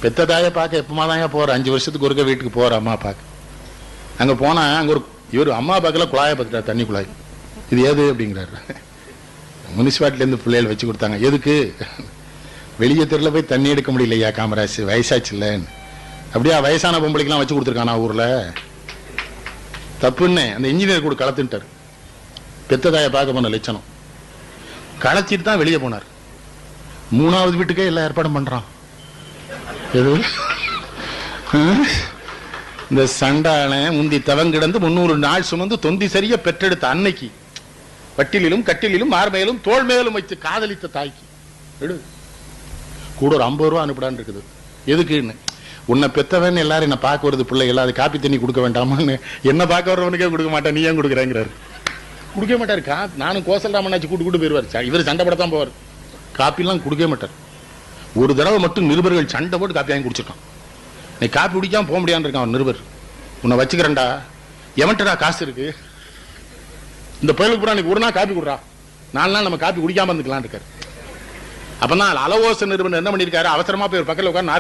பெத்த தாயை பார்க்க எப்பமா தாங்க போற, 5 வருஷத்துக்கு ஒருக்க வீட்டுக்கு போற அம்மா பார்க்க. அங்க போனா அங்க ஒரு இவர் அம்மா பார்க்கல குழாயை பார்த்துட்டார், தண்ணி குழாய். இது ஏது அப்படிங்கிறாரு. முனிசிபாலிட்டில இருந்து பிள்ளைகள் வச்சு கொடுத்தாங்க. எதுக்கு? வெளியே தெருல போய் தண்ணி எடுக்க முடியலையா காமராஜ், வயசாச்சு இல்லன்னு. அப்படியா வயசான பொம்பளைக்கெல்லாம் வச்சு கொடுத்துருக்கானா ஊர்ல? தப்புன்னு அந்த இன்ஜினியர் கூட கலத்துட்டார். பெத்த தாயை பார்க்க போன லட்சணம் களைச்சிட்டு தான் வெளியே போனார். 3வது வீட்டுக்கே எல்லாம் ஏற்பாடும் பண்றான். இந்த சண்டான முந்தி தவங்கிடந்து 300 நாள் சுமந்து தொந்தி சரிய பெற்றெடுத்த அன்னைக்கு வட்டிலும் கட்டிலும் மார்மேலும் தோல் மேலும் வைத்து காதலித்த தாய்க்கு கூட ஒரு 50 ரூபா அனுப்பிடான்னு இருக்குது. எதுக்குன்னு? உன்னை பெத்தவன் எல்லாரும் என்ன பார்க்க வருது பிள்ளை எல்லாரும் காப்பி தண்ணி கொடுக்க வேண்டாமான்னு. என்ன பார்க்க வர்றவனுக்கே கொடுக்க மாட்டேன், நீ ஏன் கொடுக்குறேங்கிறாரு. கொடுக்க மாட்டாரு. நானும் கோசல்ராமனாச்சு கூட்டு போயிருவார். இவர் சண்டை படத்தான் போவார், காப்பிலாம் கொடுக்க மாட்டார். ஒரு தடவை மட்டும் நிருபர்கள் சண்டை போட்டு காப்பி வாங்கி குடிச்சிருக்கான். நீ காப்பி குடிக்காம போக முடியான்னு இருக்கான் நிருபர். உன்னை வச்சுக்கிறேன்டா, எவன்டா காசு இருக்கு, இந்த பயலுக்கு பூரா நீ ஒரு நாள் காப்பி குடுறா, 4 நாள் நம்ம காப்பி குடிக்காம இருந்துக்கலாம் இருக்காரு. அப்பதான் அலவோச நிருபர் என்ன பண்ணிருக்காரு, அவசரமா போய் ஒரு பக்கத்தில் உட்கார்ந்து